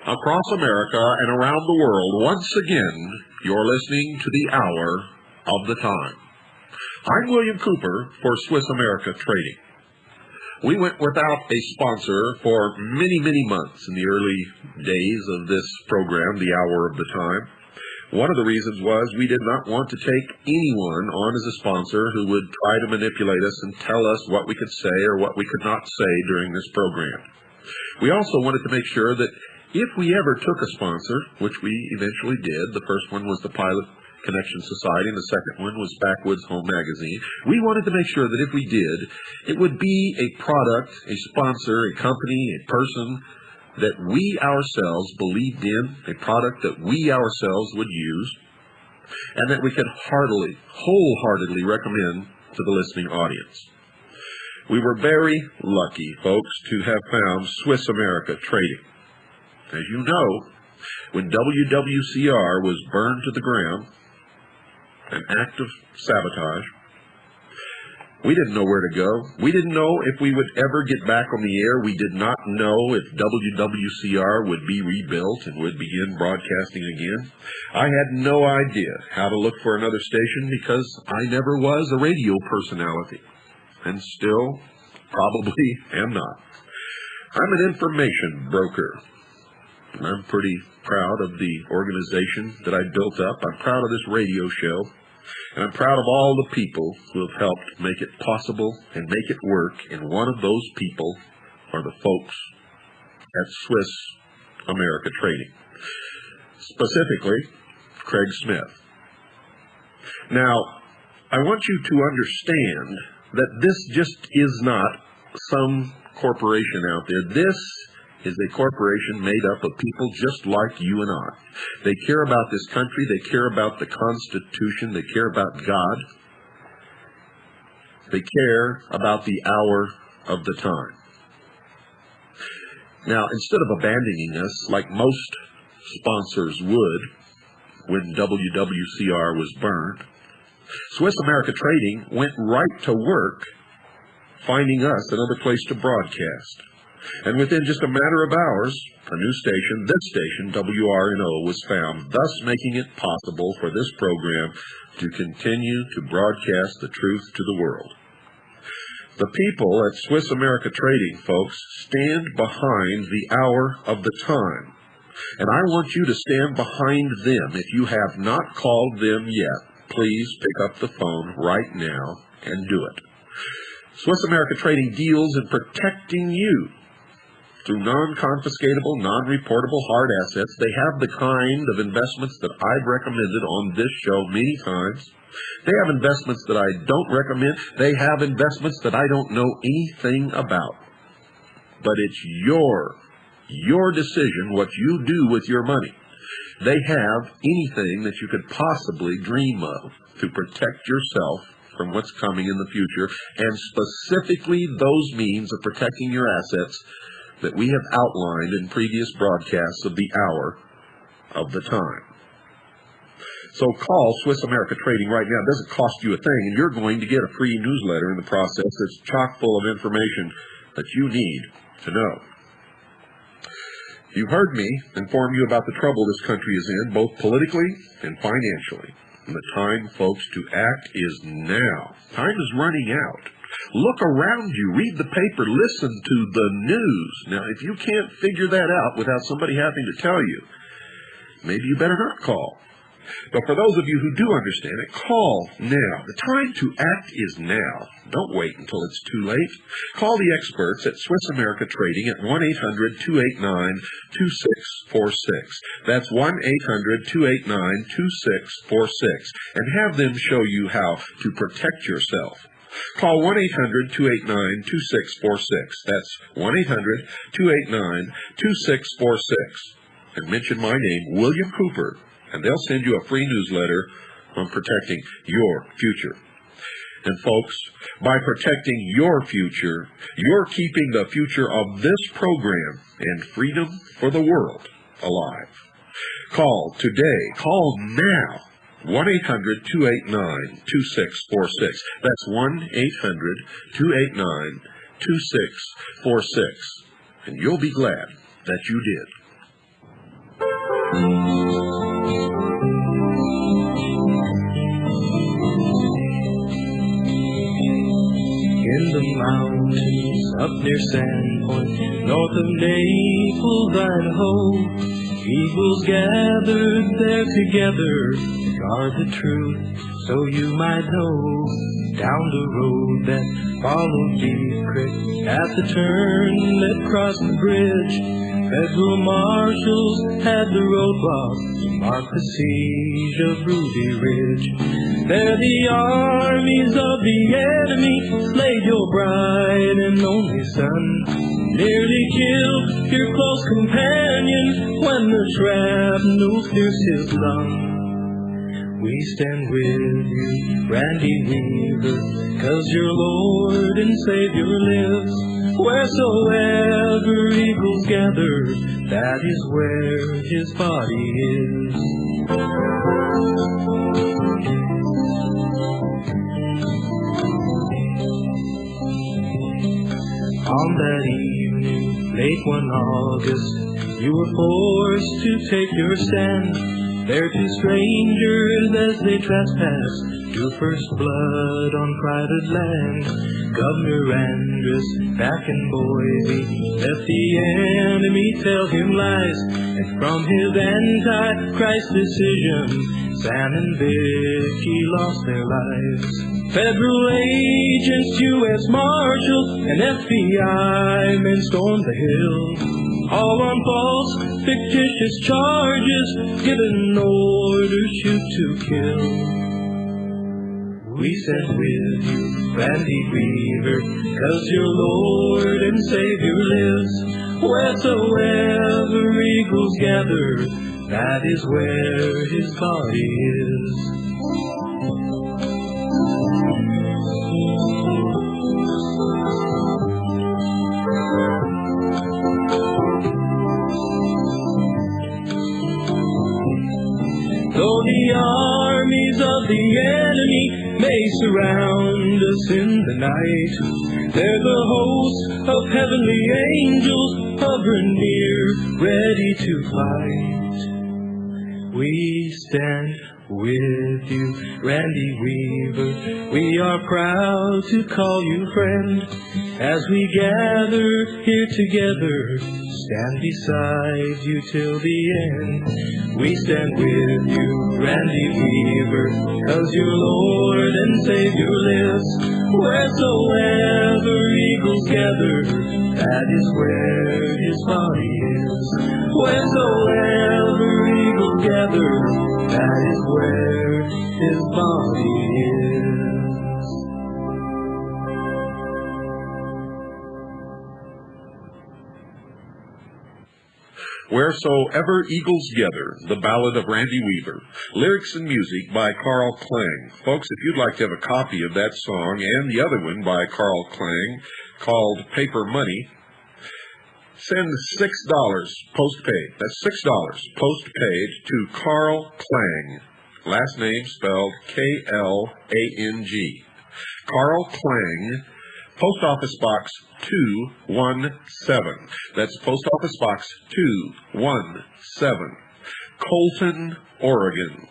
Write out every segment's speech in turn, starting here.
Across America and around the world, once again, you're listening to the Hour of the Time. I'm William Cooper for Swiss America Trading. We went without a sponsor for many, many months in the early days of this program, the Hour of the Time. One of the reasons was we did not want to take anyone on as a sponsor who would try to manipulate us and tell us what we could say or what we could not say during this program. We also wanted to make sure that if we ever took a sponsor, which we eventually did, the first one was the Pilot Connection Society, and the second one was Backwoods Home Magazine, we wanted to make sure that if we did, it would be a product, a sponsor, a company, a person that we ourselves believed in, a product that we ourselves would use, and that we could wholeheartedly recommend to the listening audience. We were very lucky, folks, to have found Swiss America Trading. As you know, when WWCR was burned to the ground, an act of sabotage, we didn't know where to go. We didn't know if we would ever get back on the air. We did not know if WWCR would be rebuilt and would begin broadcasting again. I had no idea how to look for another station because I never was a radio personality, and still probably am not. I'm an information broker. I'm pretty proud of the organization that I built up. I'm proud of this radio show. And I'm proud of all the people who have helped make it possible and make it work. And one of those people are the folks at Swiss America Trading. Specifically, Craig Smith. Now, I want you to understand that this just is not some corporation out there. This is a corporation made up of people just like you and I. They care about this country. They care about the Constitution. They care about God. They care about the hour of the time. Now, instead of abandoning us like most sponsors would when WWCR was burned, Swiss America Trading went right to work finding us another place to broadcast. And within just a matter of hours, a new station, this station, WRNO, was found, thus making it possible for this program to continue to broadcast the truth to the world. The people at Swiss America Trading, folks, stand behind the hour of the time. And I want you to stand behind them. If you have not called them yet, please pick up the phone right now and do it. Swiss America Trading deals in protecting you through non-confiscatable, non-reportable hard assets. They have the kind of investments that I've recommended on this show many times. They have investments that I don't recommend. They have investments that I don't know anything about. But it's your decision what you do with your money. They have anything that you could possibly dream of to protect yourself from what's coming in the future, and specifically those means of protecting your assets that we have outlined in previous broadcasts of the hour of the time. So call Swiss America Trading right now. It doesn't cost you a thing, and you're going to get a free newsletter in the process that's chock full of information that you need to know. You've heard me inform you about the trouble this country is in, both politically and financially. And the time, folks, to act is now. Time is running out. Look around you, read the paper, listen to the news. Now, if you can't figure that out without somebody having to tell you, maybe you better not call. But for those of you who do understand it, call now. The time to act is now. Don't wait until it's too late. Call the experts at Swiss America Trading at 1-800-289-2646. That's 1-800-289-2646, and have them show you how to protect yourself. Call 1-800-289-2646. That's 1-800-289-2646. And mention my name, William Cooper, and they'll send you a free newsletter on protecting your future. And folks, by protecting your future, you're keeping the future of this program and freedom for the world alive. Call today. Call now. 1-800-289-2646. That's 1-800-289-2646. And you'll be glad that you did. In the mountains up near Sandpoint, north of Naples, Idaho, eagles gathered there together to guard the truth, so you might know. Down the road that followed Deep Creek, at the turn that crossed the bridge, federal marshals had the roadblock to mark the siege of Ruby Ridge. There the armies of the enemy slayed your bright and only son, nearly killed your close companion when the shrapnel pierced his lung. We stand with you, Randy Weaver, 'cause your Lord and Savior lives. Wheresoever eagles gather, that is where his body is. On that evening, late one August, you were forced to take your stand. There two strangers as they trespassed drew first blood on private land. Governor Andrus back in Boise let the enemy tell him lies, and from his anti-Christ decision, Sam and Vicky lost their lives. Federal agents, U.S. Marshals, and FBI men stormed the hill, all on false, fictitious charges, given orders shoot to kill. We stand with you, Randy Weaver, 'cause your Lord and Savior lives. Wheresoever eagles gather, that is where his body is. Though the armies of the enemy may surround us in the night, they're the hosts of heavenly angels hovering near, ready to fight. We stand with you, Randy Weaver. We are proud to call you friend. As we gather here together, stand beside you till the end. We stand with you, Randy Weaver, 'cause your Lord and Savior lives. Wheresoever eagles gather, that is where his body is. Wheresoever eagles gather, that is where his body is. Wheresoever Eagles Gather, the Ballad of Randy Weaver. Lyrics and music by Carl Klang. Folks, if you'd like to have a copy of that song and the other one by Carl Klang called Paper Money, send $6 postpaid. That's $6 postpaid to Carl Klang. Last name spelled K-L-A-N-G. Carl Klang, Post Office Box 217. That's Post Office Box 217. Colton, Oregon.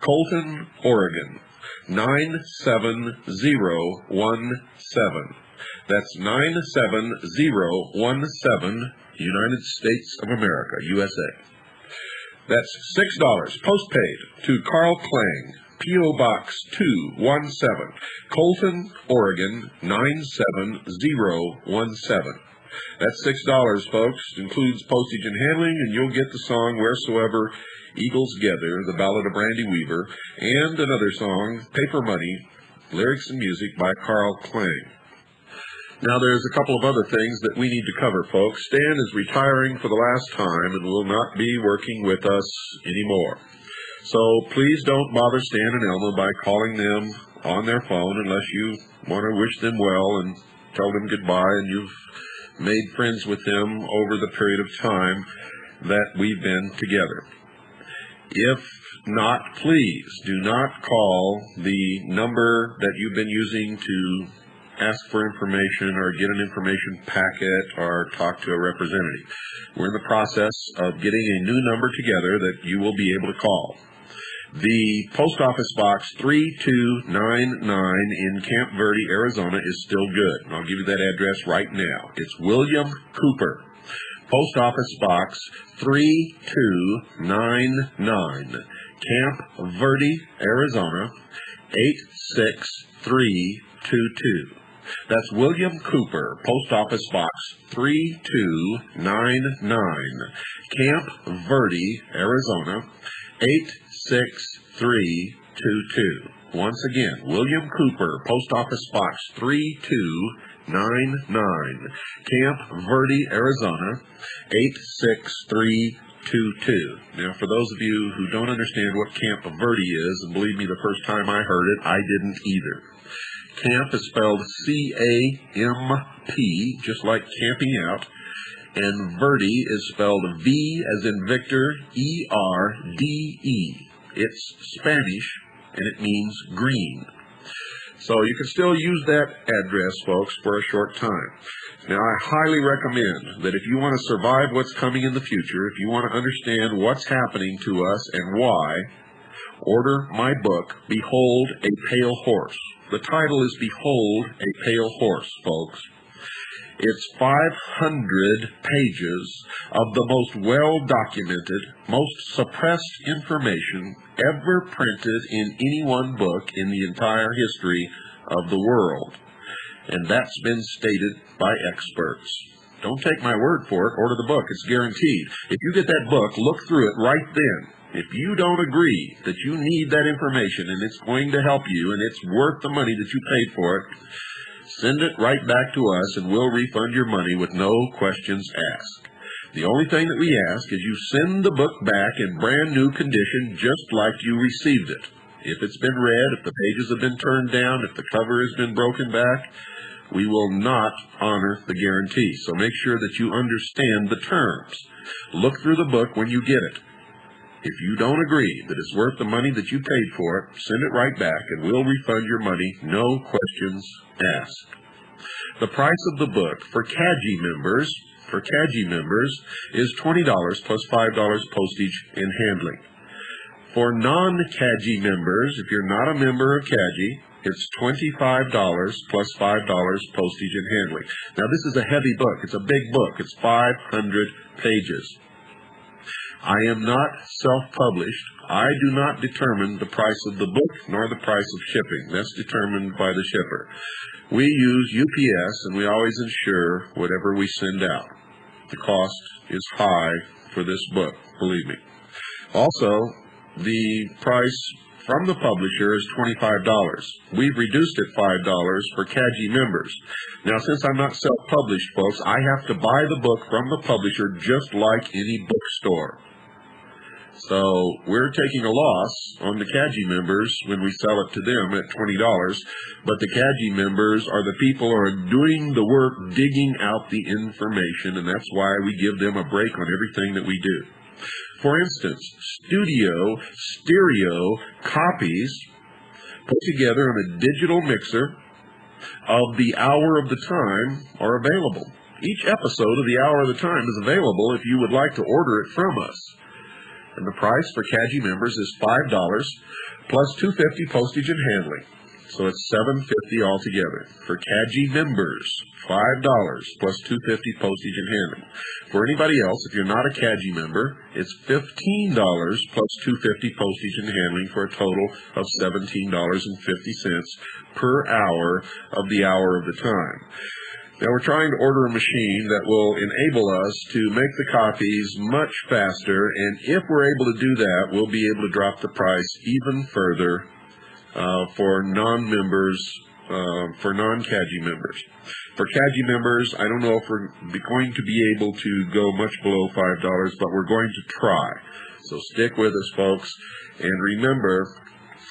Colton, Oregon. 97017. That's 97017, United States of America, USA. That's $6, postpaid, to Carl Klang, P.O. Box 217, Colton, Oregon 97017. That's $6, folks. It includes postage and handling, and you'll get the song Wheresoever Eagles Gather, the Ballad of Brandy Weaver, and another song, Paper Money, lyrics and music by Carl Klang. Now, there's a couple of other things that we need to cover, folks. Stan is retiring for the last time and will not be working with us anymore. So please don't bother Stan and Elma by calling them on their phone unless you want to wish them well and tell them goodbye and you've made friends with them over the period of time that we've been together. If not, please do not call the number that you've been using to ask for information or get an information packet or talk to a representative. We're in the process of getting a new number together that you will be able to call. The Post Office Box 3299 in Camp Verde, Arizona is still good. I'll give you that address right now. It's William Cooper. Post Office Box 3299, Camp Verde, Arizona 86322. That's William Cooper, Post Office Box 3299, Camp Verde, Arizona 86322. Once again, William Cooper, Post Office Box 3299, Camp Verde, Arizona 86322. Now, for those of you who don't understand what Camp Verde is, and believe me, the first time I heard it, I didn't either. Camp is spelled C-A-M-P, just like camping out, and Verde is spelled V as in Victor, E-R-D-E. It's Spanish, and it means green. So you can still use that address, folks, for a short time. Now, I highly recommend that if you want to survive what's coming in the future, if you want to understand what's happening to us and why, order my book, Behold a Pale Horse. The title is Behold a Pale Horse, folks. It's 500 pages of the most well-documented, most suppressed information ever printed in any one book in the entire history of the world. And that's been stated by experts. Don't take my word for it. Order the book. It's guaranteed. If you get that book, look through it right then. If you don't agree that you need that information and it's going to help you and it's worth the money that you paid for it, send it right back to us and we'll refund your money with no questions asked. The only thing that we ask is you send the book back in brand new condition just like you received it. If it's been read, if the pages have been turned down, if the cover has been broken back, we will not honor the guarantee. So make sure that you understand the terms. Look through the book when you get it. If you don't agree that it's worth the money that you paid for it, send it right back and we'll refund your money, no questions asked. The price of the book for CAGI members is $20 plus $5 postage and handling. For non-CAGI members, if you're not a member of CAGI, it's $25 plus $5 postage and handling. Now, this is a heavy book. It's a big book. It's 500 pages. I am not self-published. I do not determine the price of the book nor the price of shipping. That's determined by the shipper. We use UPS, and we always insure whatever we send out. The cost is high for this book, believe me. Also, the price from the publisher is $25. We've reduced it $5 for CAGI members. Now, since I'm not self-published, folks, I have to buy the book from the publisher just like any bookstore. So we're taking a loss on the CAGI members when we sell it to them at $20, but the CAGI members are the people who are doing the work, digging out the information, and that's why we give them a break on everything that we do. For instance, stereo copies put together on a digital mixer of The Hour of the Time are available. Each episode of The Hour of the Time is available if you would like to order it from us. And the price for CAGI members is $5 plus $2.50 postage and handling. So it's $7.50 altogether. For CAGI members, $5 plus $2.50 postage and handling. For anybody else, if you're not a CAGI member, it's $15 plus $2.50 postage and handling for a total of $17.50 per hour of the hour of the time. Now, we're trying to order a machine that will enable us to make the copies much faster, and if we're able to do that, we'll be able to drop the price even further for non-members, for non-CAGI members. For CAGI members, I don't know if we're going to be able to go much below $5, but we're going to try. So stick with us, folks, and remember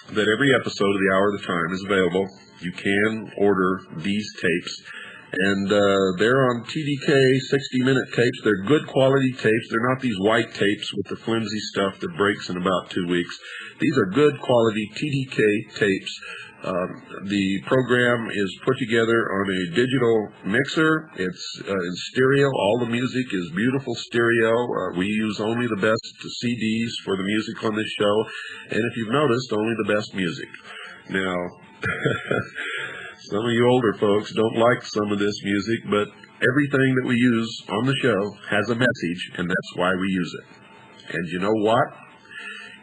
that every episode of the Hour of the Time is available. You can order these tapes. And they're on TDK 60-minute tapes. They're good quality tapes. They're not these white tapes with the flimsy stuff that breaks in about 2 weeks. These are good quality TDK tapes. The program is put together on a digital mixer. It's in stereo. All the music is beautiful stereo. We use only the best CDs for the music on this show. And if you've noticed, only the best music. Now... Some of you older folks don't like some of this music, but everything that we use on the show has a message, and that's why we use it. And you know what?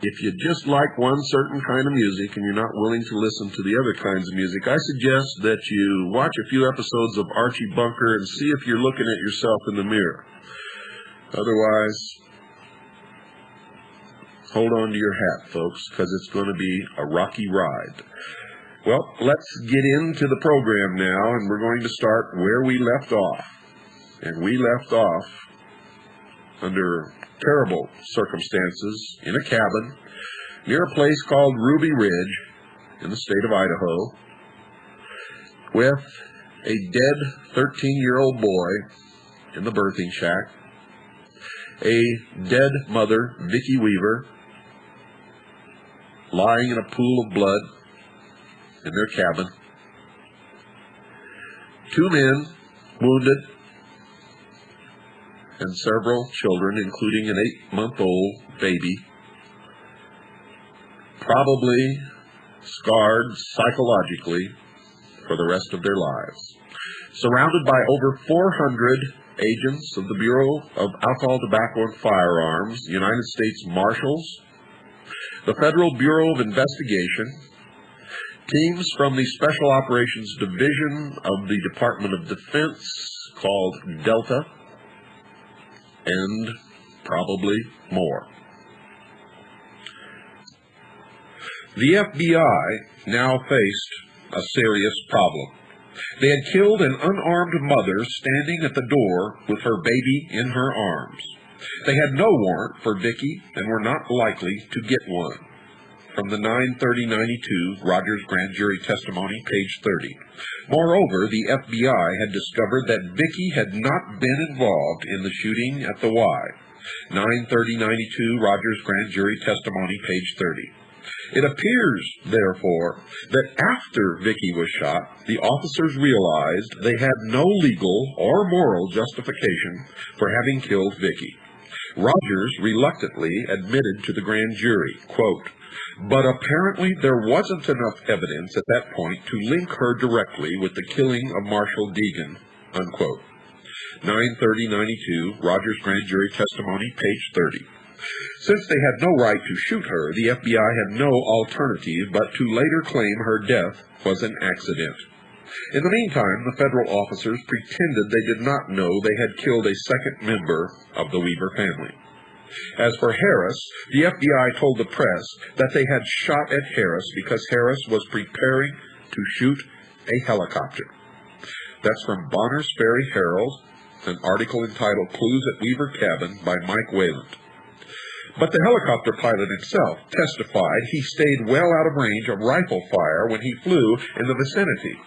If you just like one certain kind of music and you're not willing to listen to the other kinds of music, I suggest that you watch a few episodes of Archie Bunker and see if you're looking at yourself in the mirror. Otherwise, hold on to your hat, folks, because it's going to be a rocky ride. Well, let's get into the program now, and we're going to start where we left off. And we left off under terrible circumstances in a cabin near a place called Ruby Ridge in the state of Idaho with a dead 13-year-old boy in the birthing shack, a dead mother, Vicki Weaver, lying in a pool of blood in their cabin, 2 men wounded, and several children, including an 8-month-old baby, probably scarred psychologically for the rest of their lives. Surrounded by over 400 agents of the Bureau of Alcohol, Tobacco, and Firearms, United States Marshals, the Federal Bureau of Investigation, teams from the Special Operations Division of the Department of Defense called Delta, and probably more. The FBI now faced a serious problem. They had killed an unarmed mother standing at the door with her baby in her arms. They had no warrant for Vicki and were not likely to get one. From the 9/30/92 Rogers grand jury testimony, page 30. Moreover, the FBI had discovered that Vicki had not been involved in the shooting at the Y. 9/30/92 Rogers grand jury testimony, page 30. It appears, therefore, that after Vicki was shot, the officers realized they had no legal or moral justification for having killed Vicki. Rogers reluctantly admitted to the grand jury, quote, "But apparently there wasn't enough evidence at that point to link her directly with the killing of Marshall Deegan," unquote. 9/30/92 Rogers grand jury testimony, page 30. Since they had no right to shoot her, the FBI had no alternative but to later claim her death was an accident. In the meantime, the federal officers pretended they did not know they had killed a second member of the Weaver family. As for Harris, the FBI told the press that they had shot at Harris because Harris was preparing to shoot a helicopter. That's from Bonner's Ferry Herald, an article entitled Clues at Weaver Cabin by Mike Wayland. But the helicopter pilot himself testified he stayed well out of range of rifle fire when he flew in the vicinity.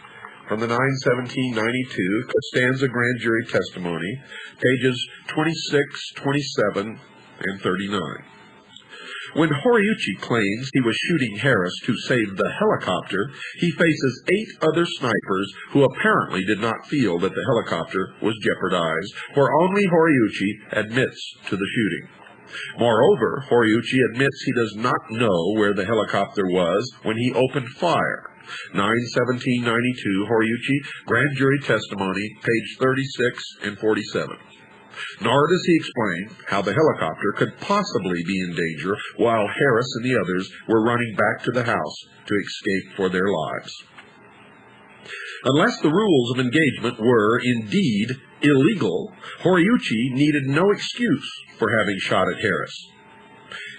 From the 9/17/92 Costanza grand jury testimony, pages 26, 27, and 39. When Horiuchi claims he was shooting Harris to save the helicopter, he faces 8 other snipers who apparently did not feel that the helicopter was jeopardized, for only Horiuchi admits to the shooting. Moreover, Horiuchi admits he does not know where the helicopter was when he opened fire. 9/17/92, Horiuchi, grand jury testimony, page 36 and 47. Nor does he explain how the helicopter could possibly be in danger while Harris and the others were running back to the house to escape for their lives. Unless the rules of engagement were indeed illegal, Horiuchi needed no excuse for having shot at Harris.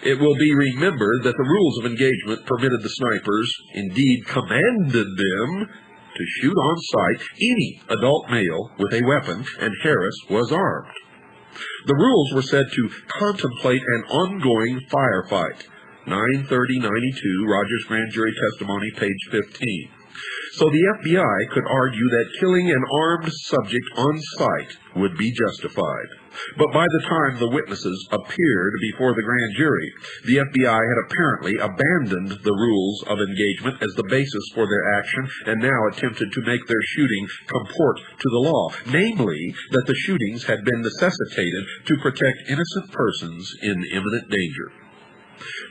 It will be remembered that the rules of engagement permitted the snipers, indeed commanded them, to shoot on sight any adult male with a weapon, and Harris was armed. The rules were said to contemplate an ongoing firefight. 9/30/92, Rogers Grand Jury Testimony, page 15. So the FBI could argue that killing an armed subject on sight would be justified. But by the time the witnesses appeared before the grand jury, the FBI had apparently abandoned the rules of engagement as the basis for their action and now attempted to make their shooting comport to the law, namely that the shootings had been necessitated to protect innocent persons in imminent danger.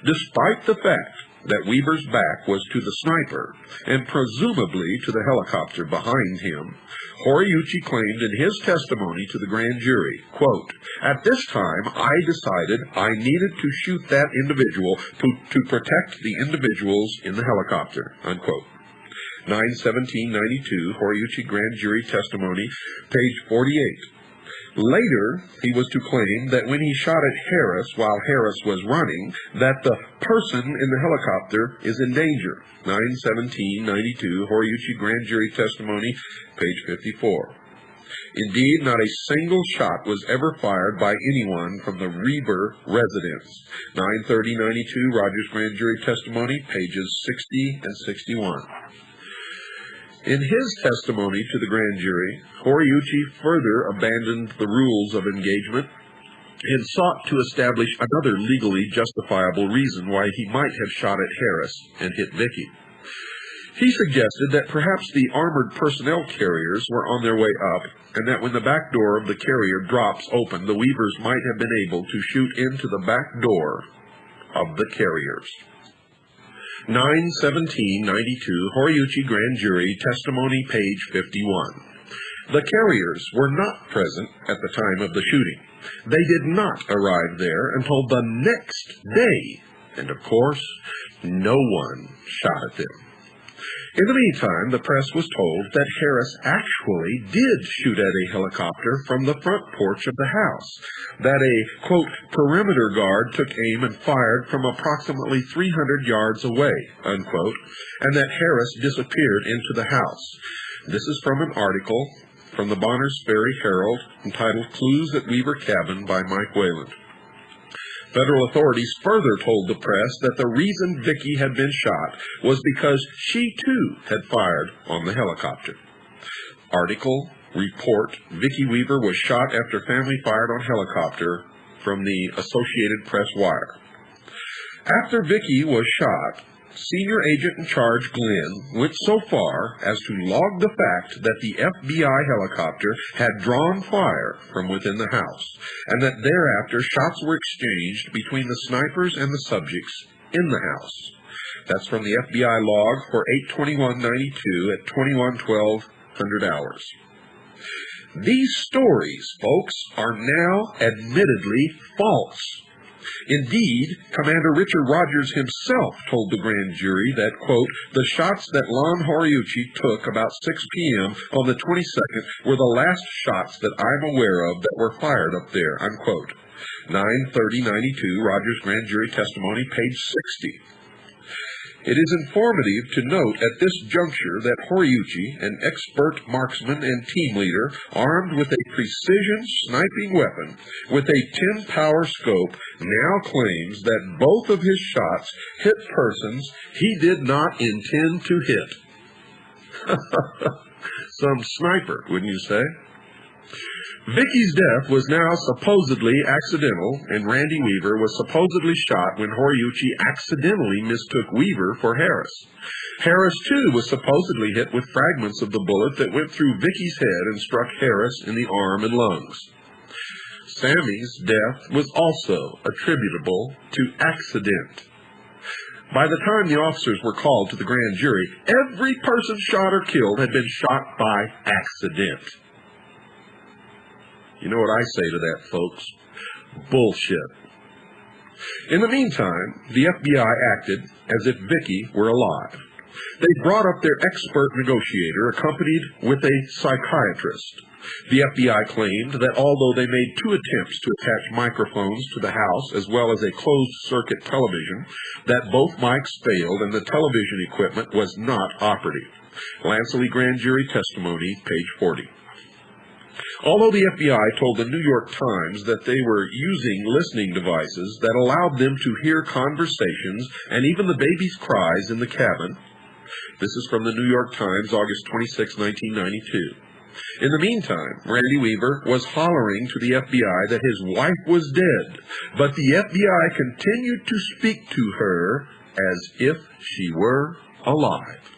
Despite the fact that Weaver's back was to the sniper, and presumably to the helicopter behind him, Horiuchi claimed in his testimony to the grand jury, quote, "At this time, I decided I needed to shoot that individual to protect the individuals in the helicopter," unquote. 9/17/92, Horiuchi Grand Jury Testimony, page 48. Later, he was to claim that when he shot at Harris while Harris was running, that the person in the helicopter is in danger. 9/17/92, Horiuchi Grand Jury Testimony, page 54. Indeed, not a single shot was ever fired by anyone from the Reber residence. 9/30/92, Rogers Grand Jury Testimony, pages 60 and 61. In his testimony to the grand jury, Horiuchi further abandoned the rules of engagement and sought to establish another legally justifiable reason why he might have shot at Harris and hit Vicky. He suggested that perhaps the armored personnel carriers were on their way up, and that when the back door of the carrier drops open, the Weavers might have been able to shoot into the back door of the carriers. 9/17/92, Horiuchi Grand Jury Testimony, page 51. The carriers were not present at the time of the shooting. They did not arrive there until the next day, and of course, no one shot at them. In the meantime, the press was told that Harris actually did shoot at a helicopter from the front porch of the house, that a, quote, perimeter guard took aim and fired from approximately 300 yards away, unquote, and that Harris disappeared into the house. This is from an article from the Bonners Ferry Herald entitled Clues at Weaver Cabin by Mike Wayland. Federal authorities further told the press that the reason Vicky had been shot was because she too had fired on the helicopter. Article, report, Vicky Weaver was shot after family fired on helicopter, from the Associated Press Wire. After Vicky was shot, Senior Agent in Charge Glenn went so far as to log the fact that the FBI helicopter had drawn fire from within the house, and that thereafter shots were exchanged between the snipers and the subjects in the house. That's from the FBI log for 8/21/92 at 21:12 hours. These stories, folks, are now admittedly false. Indeed, Commander Richard Rogers himself told the grand jury that, quote, the shots that Lon Horiuchi took about 6 p.m. on the 22nd were the last shots that I'm aware of that were fired up there, unquote. 9/30/92, Rogers Grand Jury Testimony, page 60. It is informative to note at this juncture that Horiuchi, an expert marksman and team leader, armed with a precision sniping weapon with a 10-power scope, now claims that both of his shots hit persons he did not intend to hit. Some sniper, wouldn't you say? Vicky's death was now supposedly accidental, and Randy Weaver was supposedly shot when Horiuchi accidentally mistook Weaver for Harris. Harris, too, was supposedly hit with fragments of the bullet that went through Vicky's head and struck Harris in the arm and lungs. Sammy's death was also attributable to accident. By the time the officers were called to the grand jury, every person shot or killed had been shot by accident. You know what I say to that, folks? Bullshit. In the meantime, the FBI acted as if Vicky were alive. They brought up their expert negotiator, accompanied with a psychiatrist. The FBI claimed that although they made 2 attempts to attach microphones to the house as well as a closed-circuit television, that both mics failed and the television equipment was not operative. Lansley Grand Jury Testimony, page 40. Although the FBI told the New York Times that they were using listening devices that allowed them to hear conversations and even the baby's cries in the cabin, this is from the New York Times, August 26, 1992. In the meantime, Randy Weaver was hollering to the FBI that his wife was dead, but the FBI continued to speak to her as if she were alive.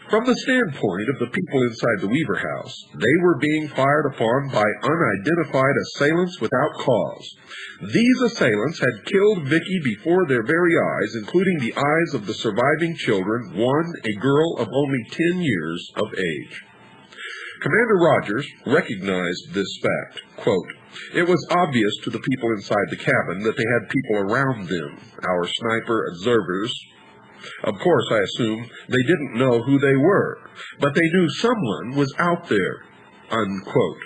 From the standpoint of the people inside the Weaver house, they were being fired upon by unidentified assailants without cause. These assailants had killed Vicky before their very eyes, including the eyes of the surviving children, one a girl of only 10 years of age. Commander Rogers recognized this fact. Quote, "It was obvious to the people inside the cabin that they had people around them, our sniper observers. Of course, I assume they didn't know who they were, but they knew someone was out there." Unquote.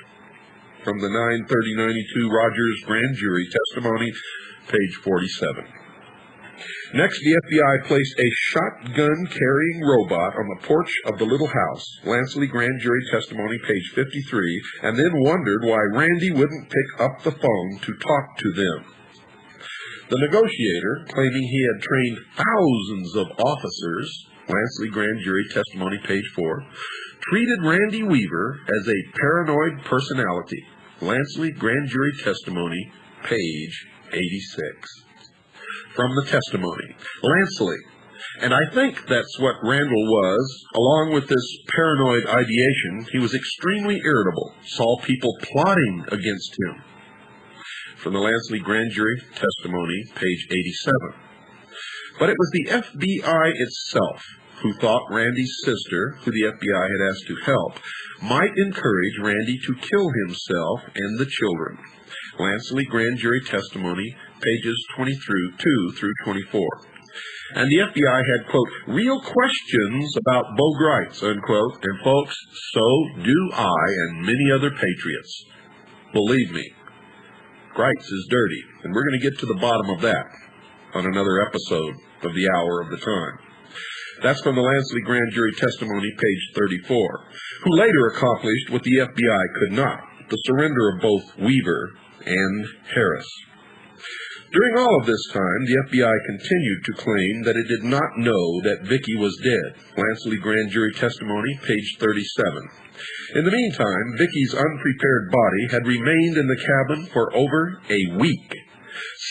From the 9/30/92 Rogers Grand Jury Testimony, page 47. Next, the FBI placed a shotgun-carrying robot on the porch of the little house, Lansley Grand Jury Testimony, page 53, and then wondered why Randy wouldn't pick up the phone to talk to them. The negotiator, claiming he had trained thousands of officers, Lansley Grand Jury Testimony, page 4, treated Randy Weaver as a paranoid personality, Lansley Grand Jury Testimony, page 86. From the testimony, Lansley, and I think that's what Randall was, along with this paranoid ideation, he was extremely irritable, saw people plotting against him. From the Lansley Grand Jury Testimony, page 87. But it was the FBI itself who thought Randy's sister, who the FBI had asked to help, might encourage Randy to kill himself and the children. Lansley Grand Jury Testimony, pages 22 through 24. And the FBI had, quote, "real questions about Bo Gritz," unquote, and folks, so do I and many other patriots. Believe me, Gritz is dirty, and we're going to get to the bottom of that on another episode of the Hour of the Time. That's from the Lansley Grand Jury Testimony, page 34, who later accomplished what the FBI could not, the surrender of both Weaver and Harris. During all of this time, the FBI continued to claim that it did not know that Vicky was dead. Lansley Grand Jury Testimony, page 37. In the meantime, Vicky's unprepared body had remained in the cabin for over a week.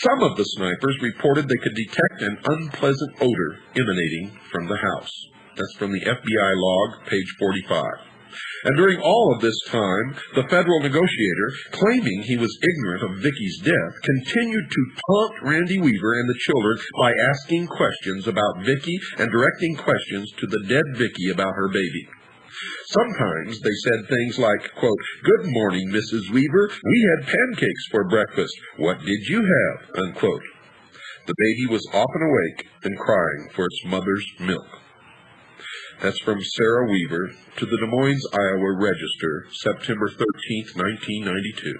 Some of the snipers reported they could detect an unpleasant odor emanating from the house. That's from the FBI log, page 45. And during all of this time, the federal negotiator, claiming he was ignorant of Vicky's death, continued to taunt Randy Weaver and the children by asking questions about Vicky and directing questions to the dead Vicky about her baby. Sometimes they said things like, quote, "Good morning, Mrs. Weaver. We had pancakes for breakfast. What did you have?" unquote. The baby was often awake and crying for its mother's milk. That's from Sarah Weaver to the Des Moines, Iowa Register, September 13, 1992.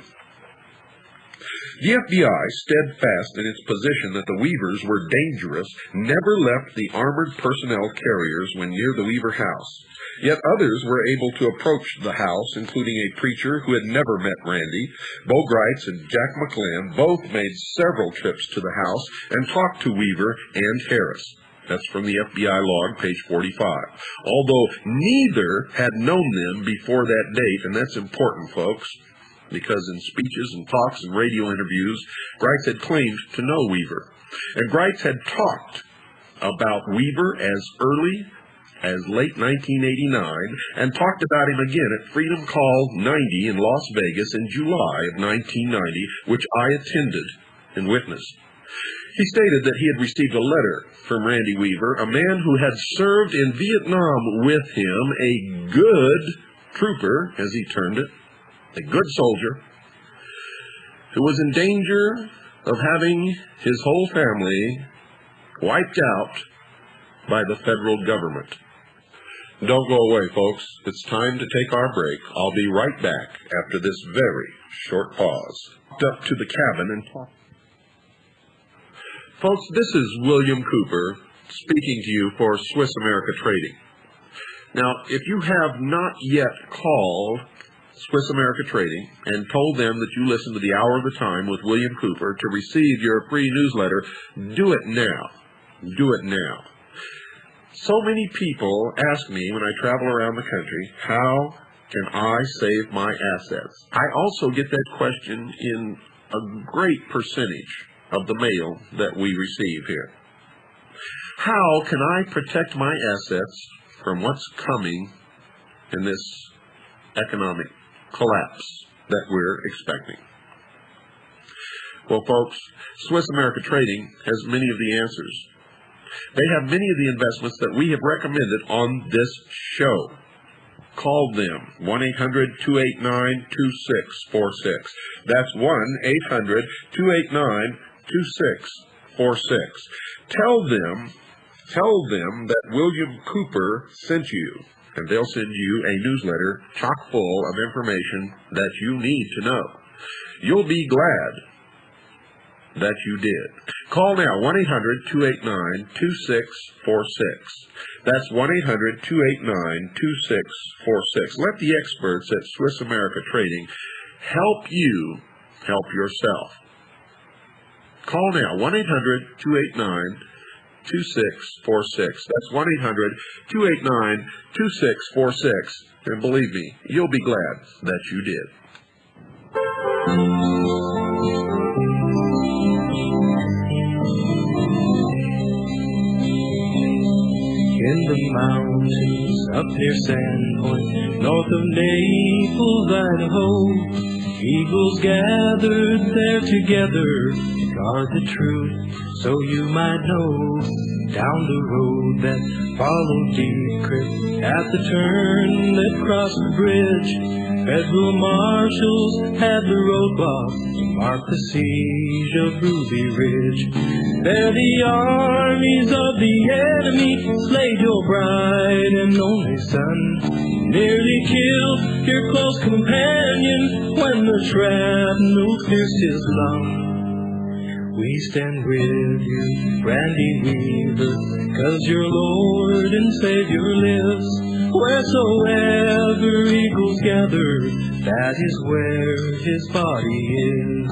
The FBI, steadfast in its position that the Weavers were dangerous, never left the armored personnel carriers when near the Weaver house. Yet others were able to approach the house, including a preacher who had never met Randy. Bo Gritz and Jack McLean both made several trips to the house and talked to Weaver and Harris. That's from the FBI log, page 45. Although neither had known them before that date, and that's important, folks, because in speeches and talks and radio interviews, Gritz had claimed to know Weaver. And Gritz had talked about Weaver as early as late 1989 and talked about him again at Freedom Call 90 in Las Vegas in July of 1990, which I attended and witnessed. He stated that he had received a letter from Randy Weaver, a man who had served in Vietnam with him, a good trooper, as he termed it, a good soldier, who was in danger of having his whole family wiped out by the federal government. Don't go away, folks. It's time to take our break. I'll be right back after this very short pause. Up to the cabin and talk. Folks, this is William Cooper speaking to you for Swiss America Trading. Now, if you have not yet called Swiss America Trading and told them that you listen to the Hour of the Time with William Cooper to receive your free newsletter, do it now. Do it now. So many people ask me when I travel around the country, how can I save my assets? I also get that question in a great percentage of the mail that we receive here. How can I protect my assets from what's coming in this economic collapse that we're expecting? Well, folks, Swiss America Trading has many of the answers. They have many of the investments that we have recommended on this show. Call them, 1-800-289-2646. That's 1-800-289-2646. Tell them that William Cooper sent you, and they'll send you a newsletter chock full of information that you need to know. You'll be glad that you did. Call now, 1-800-289-2646. That's 1-800-289-2646. Let the experts at Swiss America Trading help you help yourself. Call now, 1-800-289-2646. That's 1-800-289-2646. And believe me, you'll be glad that you did. In the mountains up near Sandpoint, north of Naples, Idaho, eagles gathered there together to guard the truth, so you might know. Down the road that followed Deep Creek, at the turn that crossed the bridge, federal marshals had the roadblock to mark the siege of Ruby Ridge. There the armies of the enemy slayed your bright and only son, nearly killed your close companion when the shrapnel pierced his lung. We stand with you, Randy Weaver, 'cause your Lord and Savior lives. Wheresoever eagles gather, that is where his body is.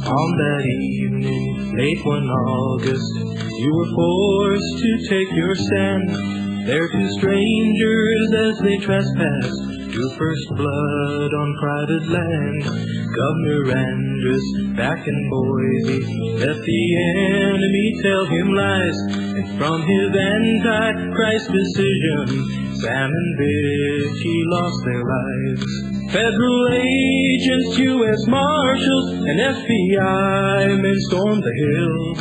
On that evening, late one August, you were forced to take your stand. There two strangers as they trespassed drew first blood on private land. Governor Andrus back in Boise let the enemy tell him lies, and from his anti-Christ decision, Sam and Vicky lost their lives. Federal agents, U.S. Marshals, and FBI men stormed the hill,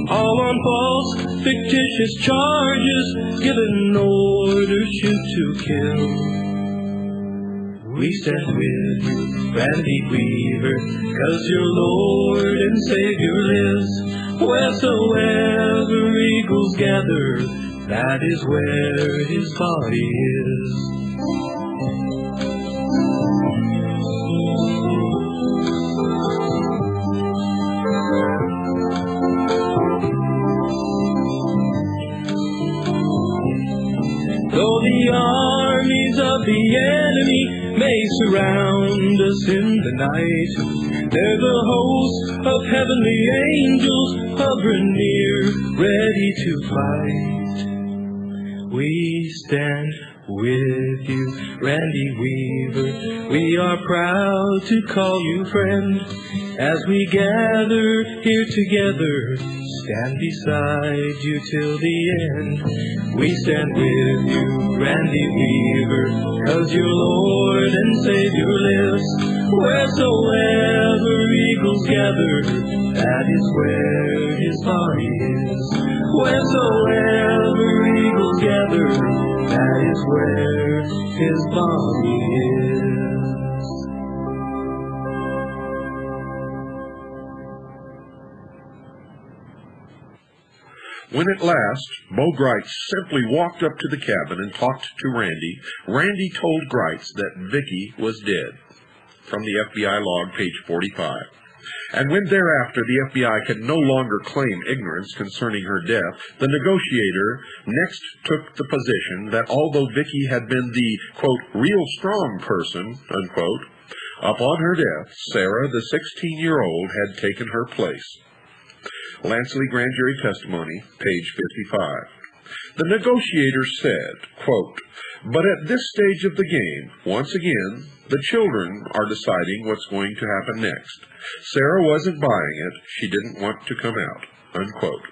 all on false, fictitious charges, given orders shoot to kill. We stand with you, Randy Weaver, 'cause your Lord and Savior lives. Wheresoever eagles gather, that is where his body is. Though the armies of the enemy may surround us in the night, there's a host of heavenly angels hovering near, ready to fight. We stand with you, Randy Weaver. We are proud to call you friend. As we gather here together, stand beside you till the end. We stand with you, Randy Weaver, 'cause your Lord and Savior lives. Wheresoever eagles gather, that is where his body is. Wheresoever eagles gather, that is where his body is. When at last Bo Gritz simply walked up to the cabin and talked to Randy, Randy told Gritz that Vicky was dead. From the FBI log, page 45. And when thereafter the FBI could no longer claim ignorance concerning her death, the negotiator next took the position that although Vicky had been the, quote, real strong person, unquote, upon her death, Sarah, the 16-year-old, had taken her place. Lansley Grand Jury Testimony, page 55. The negotiator said, quote, but at this stage of the game, once again, the children are deciding what's going to happen next. Sarah wasn't buying it. She didn't want to come out, unquote.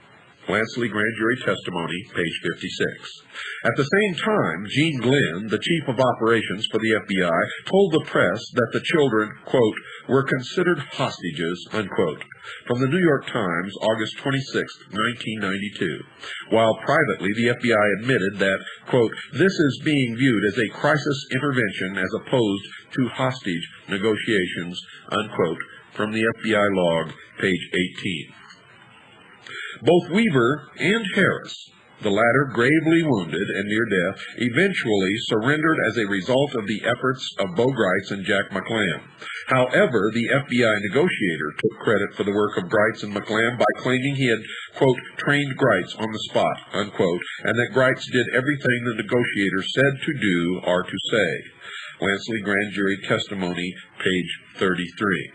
Lansley Grand Jury Testimony, page 56. At the same time, Gene Glenn, the chief of operations for the FBI, told the press that the children, quote, were considered hostages, unquote, from the New York Times, August 26, 1992, while privately the FBI admitted that, quote, this is being viewed as a crisis intervention as opposed to hostage negotiations, unquote, from the FBI log, page 18. Both Weaver and Harris, the latter gravely wounded and near death, eventually surrendered as a result of the efforts of Bo Gritz and Jack McLamb. However, the FBI negotiator took credit for the work of Gritz and McLamb by claiming he had, quote, trained Gritz on the spot, unquote, and that Gritz did everything the negotiator said to do or to say. Lansley Grand Jury Testimony, page 33.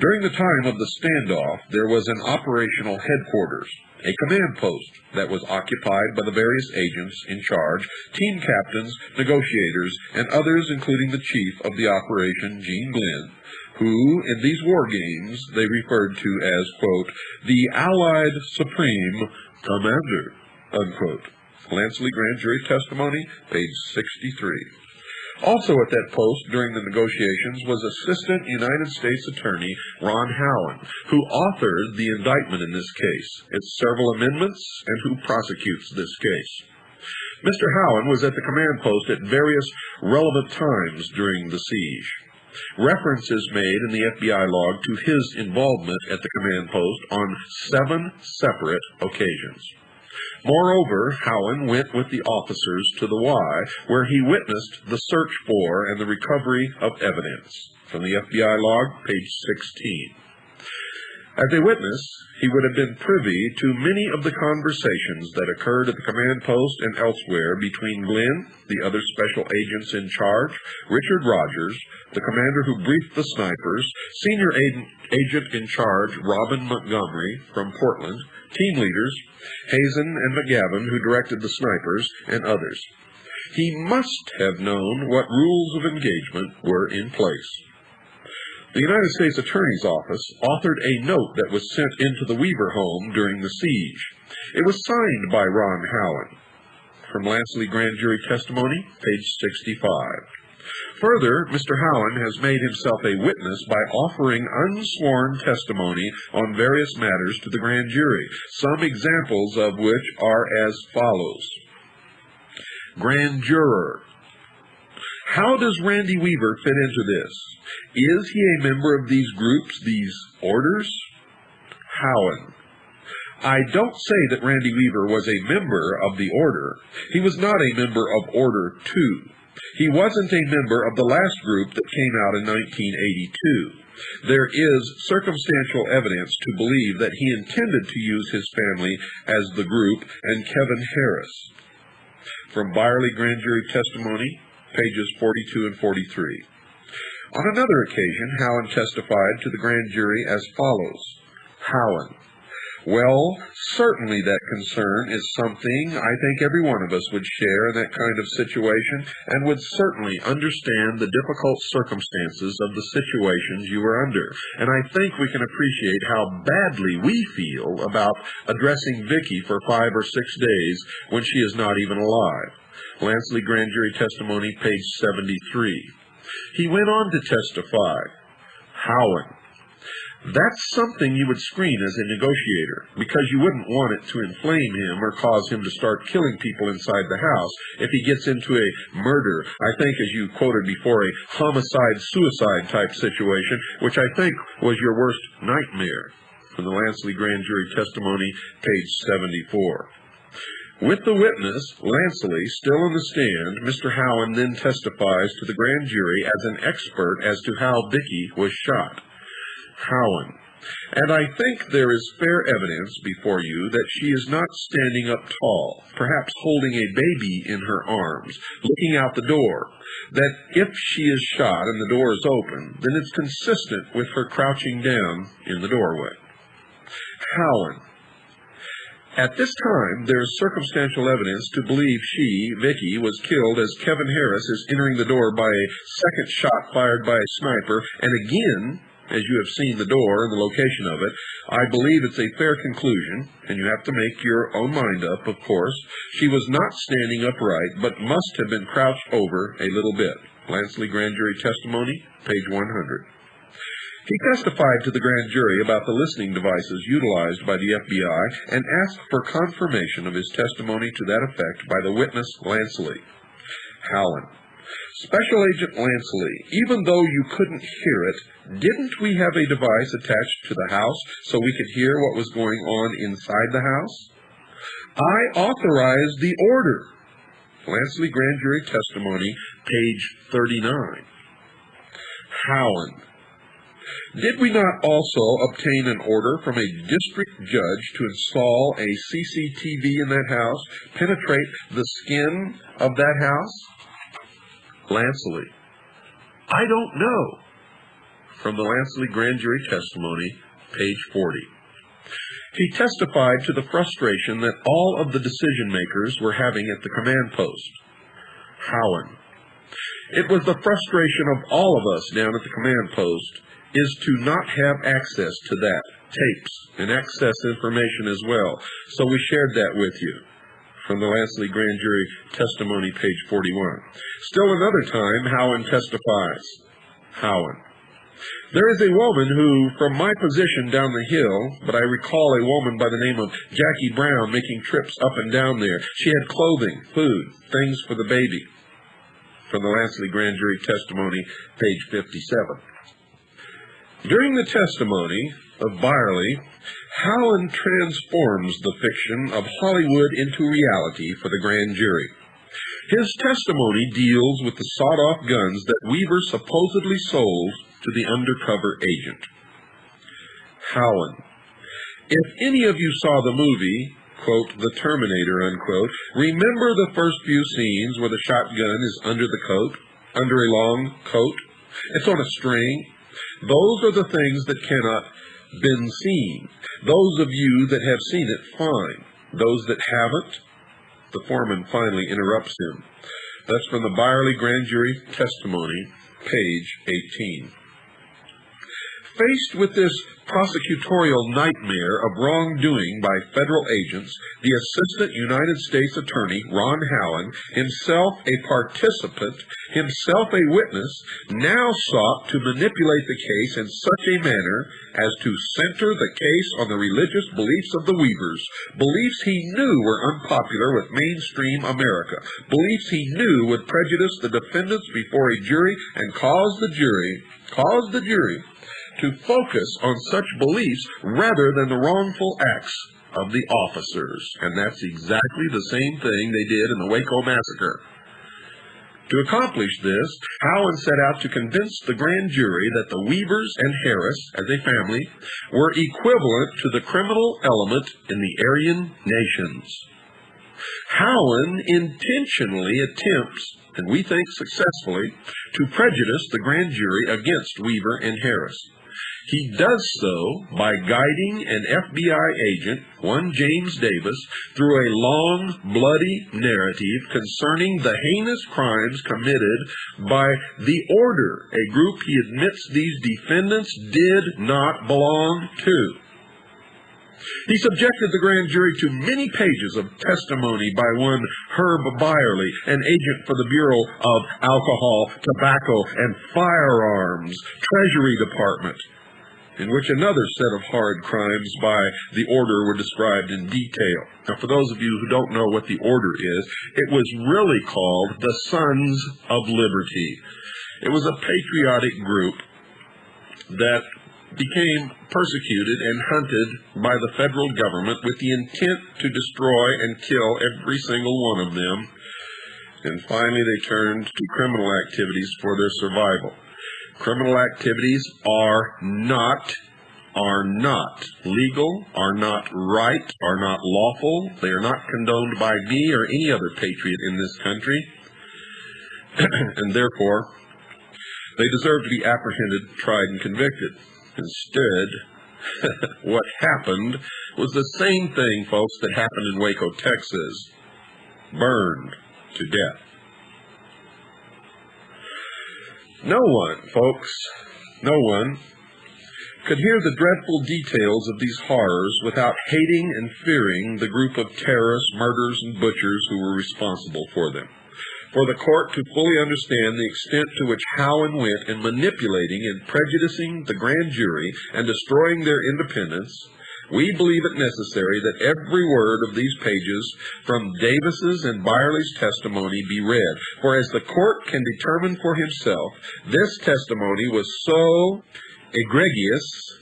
During the time of the standoff, there was an operational headquarters, a command post that was occupied by the various agents in charge, team captains, negotiators, and others, including the chief of the operation, Gene Glenn, who, in these war games, they referred to as, quote, the Allied Supreme Commander, unquote. Lansley Grand Jury Testimony, page 63. Also at that post during the negotiations was Assistant United States Attorney Ron Howen, who authored the indictment in this case, its several amendments, and who prosecutes this case. Mr. Howen was at the command post at various relevant times during the siege. Reference is made in the FBI log to his involvement at the command post on 7 separate occasions. Moreover, Howen went with the officers to the Y, where he witnessed the search for and the recovery of evidence. From the FBI log, page 16. As a witness, he would have been privy to many of the conversations that occurred at the command post and elsewhere between Glenn, the other special agents in charge, Richard Rogers, the commander who briefed the snipers, senior agent in charge Robin Montgomery from Portland, team leaders, Hazen and McGavin, who directed the snipers, and others. He must have known what rules of engagement were in place. The United States Attorney's Office authored a note that was sent into the Weaver home during the siege. It was signed by Ron Howen. From Lansley Grand Jury Testimony, page 65. Further, Mr. Howen has made himself a witness by offering unsworn testimony on various matters to the grand jury, some examples of which are as follows. Grand Juror. How does Randy Weaver fit into this? Is he a member of these groups, these orders? Howen. I don't say that Randy Weaver was a member of the order. He was not a member of Order 2. He wasn't a member of the last group that came out in 1982. There is circumstantial evidence to believe that he intended to use his family as the group and Kevin Harris. From Byerly Grand Jury Testimony, pages 42 and 43. On another occasion, Howen testified to the grand jury as follows. Howen. Well, certainly that concern is something I think every one of us would share in that kind of situation, and would certainly understand the difficult circumstances of the situations you are under. And I think we can appreciate how badly we feel about addressing Vicki for 5 or 6 days when she is not even alive. Lansley Grand Jury Testimony, page 73. He went on to testify, Howen. That's something you would screen as a negotiator, because you wouldn't want it to inflame him or cause him to start killing people inside the house if he gets into a murder, I think as you quoted before, a homicide-suicide type situation, which I think was your worst nightmare. From the Lansley Grand Jury Testimony, page 74. With the witness, Lansley, still on the stand, Mr. Howen then testifies to the grand jury as an expert as to how Vicki was shot. Howen. And I think there is fair evidence before you that she is not standing up tall, perhaps holding a baby in her arms, looking out the door, that if she is shot and the door is open, then it's consistent with her crouching down in the doorway. Howen. At this time, there is circumstantial evidence to believe she, Vicki, was killed as Kevin Harris is entering the door by a second shot fired by a sniper, and again, as you have seen the door and the location of it, I believe it's a fair conclusion, and you have to make your own mind up, of course. She was not standing upright, but must have been crouched over a little bit. Lansley Grand Jury Testimony, page 100. He testified to the grand jury about the listening devices utilized by the FBI and asked for confirmation of his testimony to that effect by the witness, Lansley. Howen. Special Agent Lansley, even though you couldn't hear it, didn't we have a device attached to the house so we could hear what was going on inside the house? I authorized the order. Lansley Grand Jury Testimony, page 39. Howen. Did we not also obtain an order from a district judge to install a CCTV in that house, penetrate the skin of that house? Lansley. I don't know. From the Lansley Grand Jury Testimony, page 40. He testified to the frustration that all of the decision makers were having at the command post. Howen. It was the frustration of all of us down at the command post is to not have access to that, tapes, and access information as well. So we shared that with you. From the Lansley Grand Jury Testimony, page 41. Still another time, Howen testifies. Howen. There is a woman who, from my position down the hill, but I recall a woman by the name of Jackie Brown making trips up and down there. She had clothing, food, things for the baby. From the Lansley Grand Jury Testimony, page 57. During the testimony of Byerly, Howen transforms the fiction of Hollywood into reality for the grand jury. His testimony deals with the sawed-off guns that Weaver supposedly sold to the undercover agent. Howen. If any of you saw the movie, quote, The Terminator, unquote, remember the first few scenes where the shotgun is under the coat, under a long coat? It's on a string. Those are the things that cannot been seen. Those of you that have seen it, fine. Those that haven't, the foreman finally interrupts him. That's from the Byerly Grand Jury Testimony, page 18. Faced with this prosecutorial nightmare of wrongdoing by federal agents, the Assistant United States Attorney, Ron Howen, himself a participant, himself a witness, now sought to manipulate the case in such a manner as to center the case on the religious beliefs of the Weavers, beliefs he knew were unpopular with mainstream America, beliefs he knew would prejudice the defendants before a jury and cause the jury to focus on such beliefs rather than the wrongful acts of the officers. And that's exactly the same thing they did in the Waco Massacre. To accomplish this, Howen set out to convince the grand jury that the Weavers and Harris, as a family, were equivalent to the criminal element in the Aryan nations. Howen intentionally attempts, and we think successfully, to prejudice the grand jury against Weaver and Harris. He does so by guiding an FBI agent, one James Davis, through a long, bloody narrative concerning the heinous crimes committed by the Order, a group he admits these defendants did not belong to. He subjected the grand jury to many pages of testimony by one Herb Byerly, an agent for the Bureau of Alcohol, Tobacco, and Firearms, Treasury Department, in which another set of hard crimes by the Order were described in detail. Now, for those of you who don't know what the Order is, it was really called the Sons of Liberty. It was a patriotic group that became persecuted and hunted by the federal government with the intent to destroy and kill every single one of them. And finally, they turned to criminal activities for their survival. Criminal activities are not legal, are not right, are not lawful. They are not condoned by me or any other patriot in this country. And therefore, they deserve to be apprehended, tried, and convicted. Instead, what happened was the same thing, folks, that happened in Waco, Texas. Burned to death. No one, folks, no one could hear the dreadful details of these horrors without hating and fearing the group of terrorists, murderers, and butchers who were responsible for them. For the court to fully understand the extent to which Howen went in manipulating and prejudicing the grand jury and destroying their independence, we believe it necessary that every word of these pages from Davis's and Byerly's testimony be read. For as the court can determine for himself, this testimony was so egregious,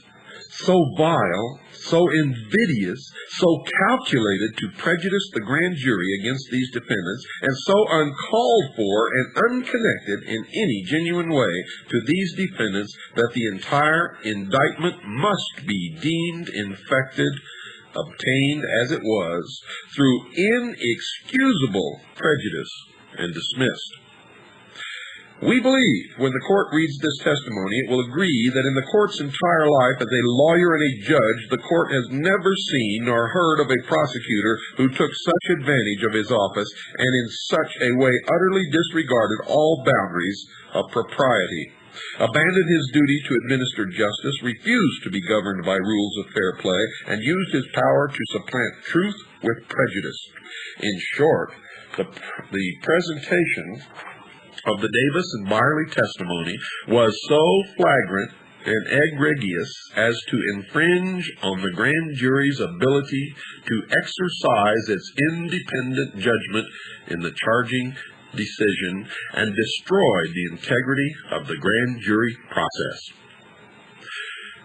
so vile, so invidious, so calculated to prejudice the grand jury against these defendants, and so uncalled for and unconnected in any genuine way to these defendants, that the entire indictment must be deemed infected, obtained as it was, through inexcusable prejudice, and dismissed. We believe when the court reads this testimony, it will agree that in the court's entire life as a lawyer and a judge, the court has never seen nor heard of a prosecutor who took such advantage of his office and in such a way utterly disregarded all boundaries of propriety, abandoned his duty to administer justice, refused to be governed by rules of fair play, and used his power to supplant truth with prejudice. In short, the presentation of the Davis and Byerly testimony was so flagrant and egregious as to infringe on the grand jury's ability to exercise its independent judgment in the charging decision and destroyed the integrity of the grand jury process.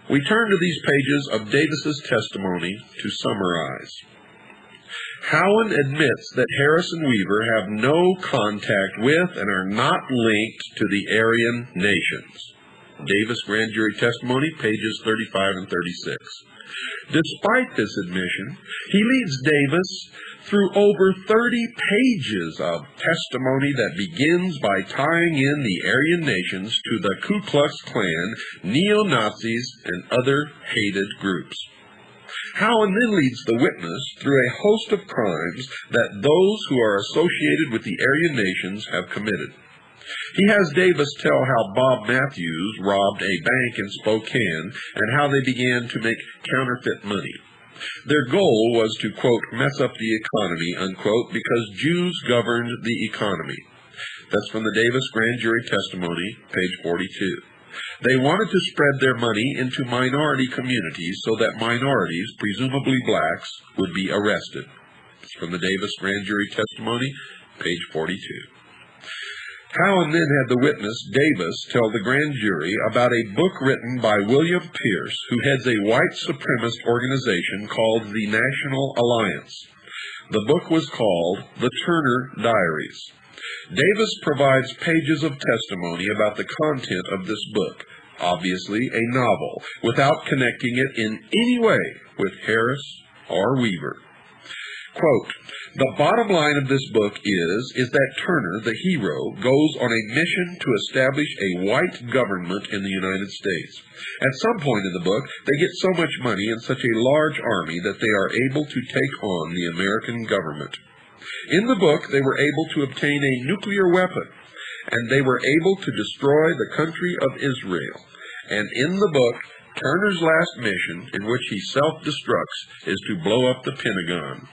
We turn to these pages of Davis's testimony to summarize. Howen admits that Harris and Weaver have no contact with and are not linked to the Aryan nations. Davis grand jury testimony, pages 35 and 36. Despite this admission, he leads Davis through over 30 pages of testimony that begins by tying in the Aryan nations to the Ku Klux Klan, neo-Nazis, and other hated groups. Howen then leads the witness through a host of crimes that those who are associated with the Aryan nations have committed. He has Davis tell how Bob Matthews robbed a bank in Spokane and how they began to make counterfeit money. Their goal was to, quote, mess up the economy, unquote, because Jews governed the economy. That's from the Davis grand jury testimony, page 42. They wanted to spread their money into minority communities so that minorities, presumably blacks, would be arrested. It's from the Davis grand jury testimony, page 42. Howen then had the witness, Davis, tell the grand jury about a book written by William Pierce, who heads a white supremacist organization called the National Alliance. The book was called The Turner Diaries. Davis provides pages of testimony about the content of this book, obviously a novel, without connecting it in any way with Harris or Weaver. Quote, "The bottom line of this book is that Turner, the hero, goes on a mission to establish a white government in the United States. At some point in the book, they get so much money and such a large army that they are able to take on the American government. In the book, they were able to obtain a nuclear weapon, and they were able to destroy the country of Israel. And in the book, Turner's last mission, in which he self-destructs, is to blow up the Pentagon."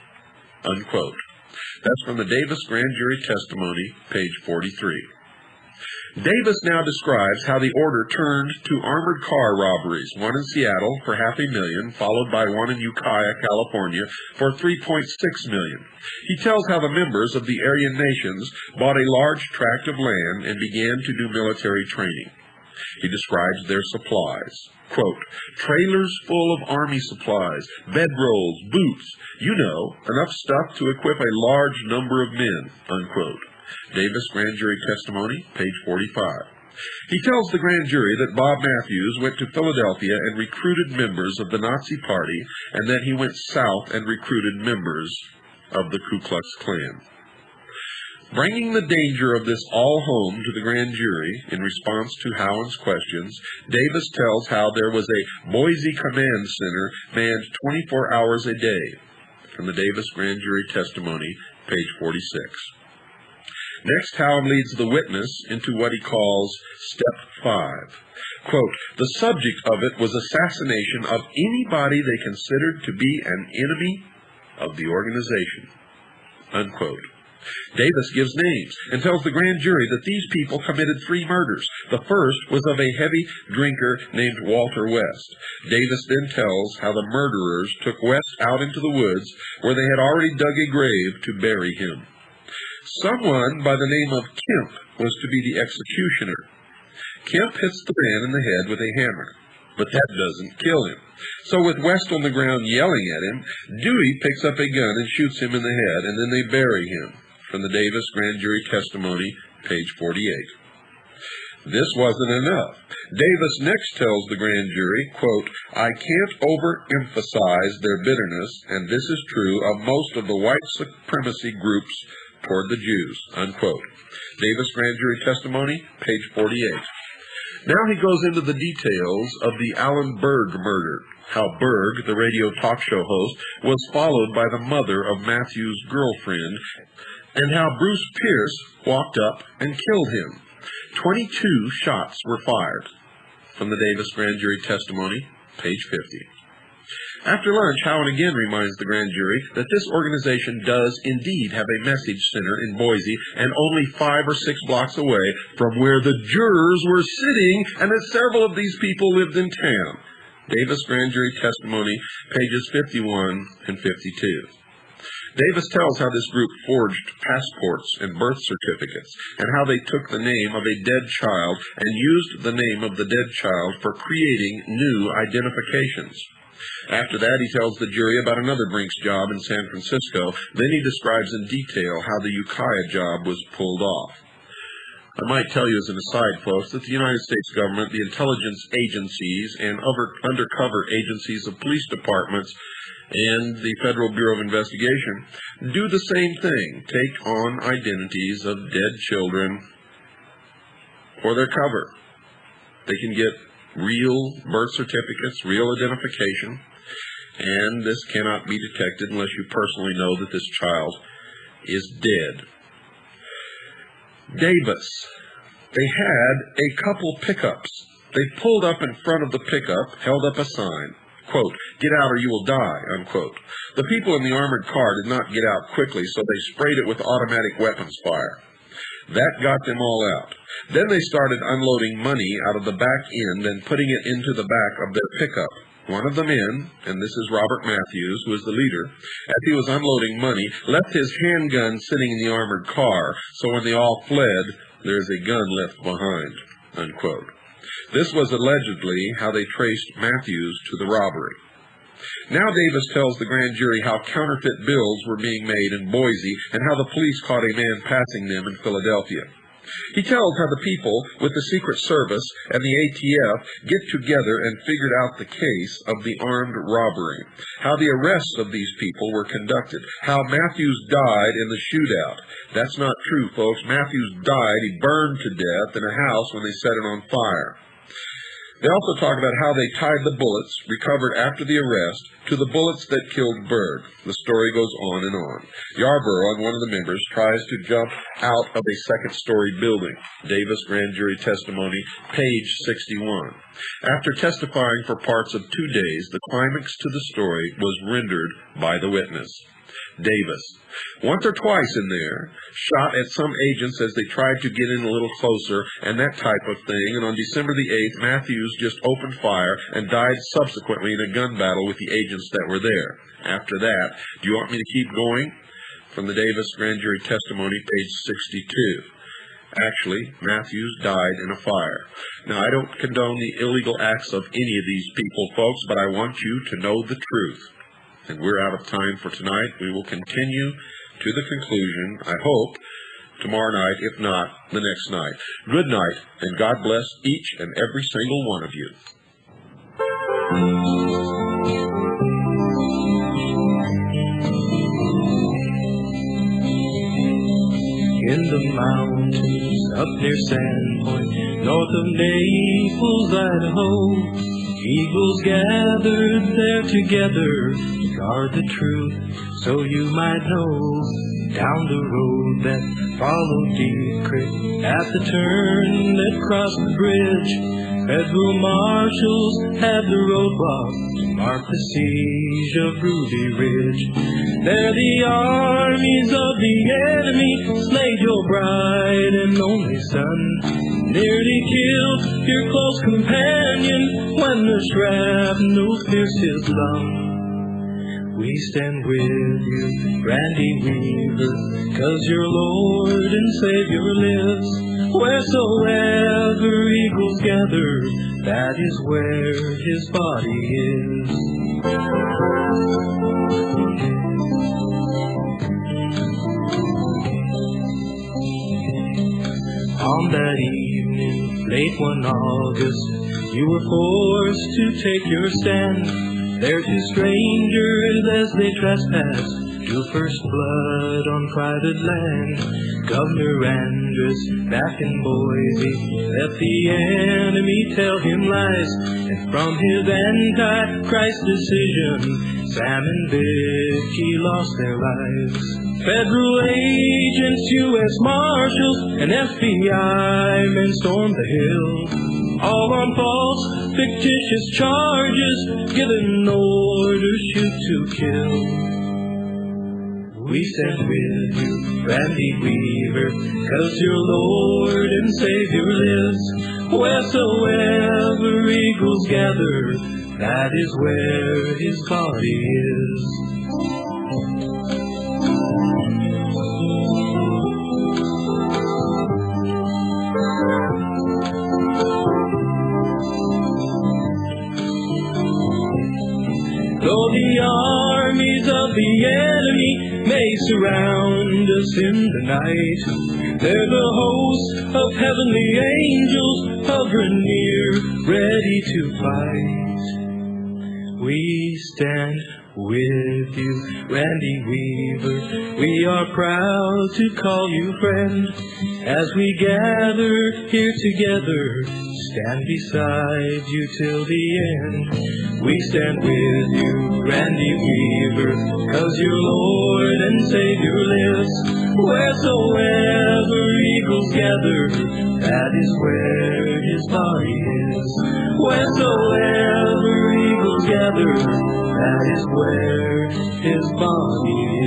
Unquote. That's from the Davis Grand Jury Testimony, page 43. Davis now describes how the order turned to armored car robberies, one in Seattle for $500,000, followed by one in Ukiah, California for $3.6 million. He tells how the members of the Aryan nations bought a large tract of land and began to do military training. He describes their supplies. Quote, "Trailers full of army supplies, bedrolls, boots, enough stuff to equip a large number of men." Unquote. Davis Grand Jury Testimony, page 45. He tells the grand jury that Bob Matthews went to Philadelphia and recruited members of the Nazi Party, and that he went south and recruited members of the Ku Klux Klan. Bringing the danger of this all home to the grand jury in response to Howland's questions, Davis tells how there was a Boise Command Center manned 24 hours a day. From the Davis Grand Jury Testimony, page 46. Next, Howland leads the witness into what he calls Step 5. Quote, "The subject of it was assassination of anybody they considered to be an enemy of the organization." Unquote. Davis gives names and tells the grand jury that these people committed 3 murders. The first was of a heavy drinker named Walter West. Davis then tells how the murderers took West out into the woods where they had already dug a grave to bury him. Someone by the name of Kemp was to be the executioner. Kemp hits the man in the head with a hammer, but that doesn't kill him. So with West on the ground yelling at him, Dewey picks up a gun and shoots him in the head, and then they bury him. From the Davis Grand Jury Testimony, page 48. This wasn't enough. Davis next tells the grand jury, quote, "I can't overemphasize their bitterness, and this is true of most of the white supremacy groups toward the Jews." Unquote. Davis Grand Jury Testimony, page 48. Now he goes into the details of the Alan Berg murder, how Berg, the radio talk show host, was followed by the mother of Matthew's girlfriend, and how Bruce Pierce walked up and killed him. 22 shots were fired. From the Davis Grand Jury Testimony, page 50. After lunch, Howland again reminds the grand jury that this organization does indeed have a message center in Boise and only 5 or 6 blocks away from where the jurors were sitting, and that several of these people lived in town. Davis Grand Jury Testimony, pages 51 and 52. Davis tells how this group forged passports and birth certificates, and how they took the name of a dead child and used the name of the dead child for creating new identifications. After that, he tells the jury about another Brinks job in San Francisco. Then he describes in detail how the Ukiah job was pulled off. I might tell you as an aside, folks, that the United States government, the intelligence agencies, and other undercover agencies of police departments, and the Federal Bureau of Investigation do the same thing, take on identities of dead children for their cover. They can get real birth certificates, real identification, and this cannot be detected unless you personally know that this child is dead. Davis, they had a couple pickups. They pulled up in front of the pickup, held up a sign, quote, "Get out or you will die," unquote. The people in the armored car did not get out quickly, so they sprayed it with automatic weapons fire. That got them all out. Then they started unloading money out of the back end and putting it into the back of their pickup. One of the men, and this is Robert Matthews, who was the leader, as he was unloading money, left his handgun sitting in the armored car, so when they all fled, there's a gun left behind, unquote. This was allegedly how they traced Matthews to the robbery. Now Davis tells the grand jury how counterfeit bills were being made in Boise and how the police caught a man passing them in Philadelphia. He tells how the people with the Secret Service and the ATF get together and figured out the case of the armed robbery, how the arrests of these people were conducted, how Matthews died in the shootout. That's not true, folks. Matthews died. He burned to death in a house when they set it on fire. They also talk about how they tied the bullets recovered after the arrest to the bullets that killed Berg. The story goes on and on. Yarborough, one of the members, tries to jump out of a second-story building. Davis grand jury testimony, page 61. After testifying for parts of 2 days, the climax to the story was rendered by the witness. Davis, once or twice in there, shot at some agents as they tried to get in a little closer and that type of thing, and on December the 8th, Matthews just opened fire and died subsequently in a gun battle with the agents that were there. After that, do you want me to keep going? From the Davis grand jury testimony, page 62. Actually, Matthews died in a fire. Now, I don't condone the illegal acts of any of these people, folks, but I want you to know the truth. And we're out of time for tonight. We will continue to the conclusion, I hope, tomorrow night, if not, the next night. Good night, and God bless each and every single one of you. In the mountains up near Sandpoint, north of Naples, Idaho, eagles gathered there together to guard the truth, so you might know. Down the road that followed Deep Creek, at the turn that crossed the bridge, federal marshals had the roadblock to mark the siege of Ruby Ridge. There the armies of the enemy slayed your bride and only son, nearly killed your close companion when the shrapnel pierced his lung. We stand with you, Randy Weaver, 'cause your Lord and Savior lives. Wheresoever eagles gather, that is where his body is. On that evening, late one August, you were forced to take your stand. There two strangers as they trespassed drew first blood on private land. Governor Andrus back in Boise let the enemy tell him lies, and from his anti-Christ decision, Sam and Vicky lost their lives. Federal agents, U.S. Marshals, and FBI men stormed the hill, all on false, fictitious charges, given orders shoot to kill. We stand with you, Randy Weaver, 'cause your Lord and Savior lives. Wheresoever eagles gather, that is where his body is. Though the armies of the enemy may surround us in the night, there's a host of heavenly angels hovering near, ready to fight. We stand with you, Randy Weaver. We are proud to call you friend. As we gather here together, stand beside you till the end. We stand with you, Randy Weaver, 'cause your Lord and Savior lives. Wheresoever eagles gather, that is where his body is. Wheresoever eagles gather, that is where his body is.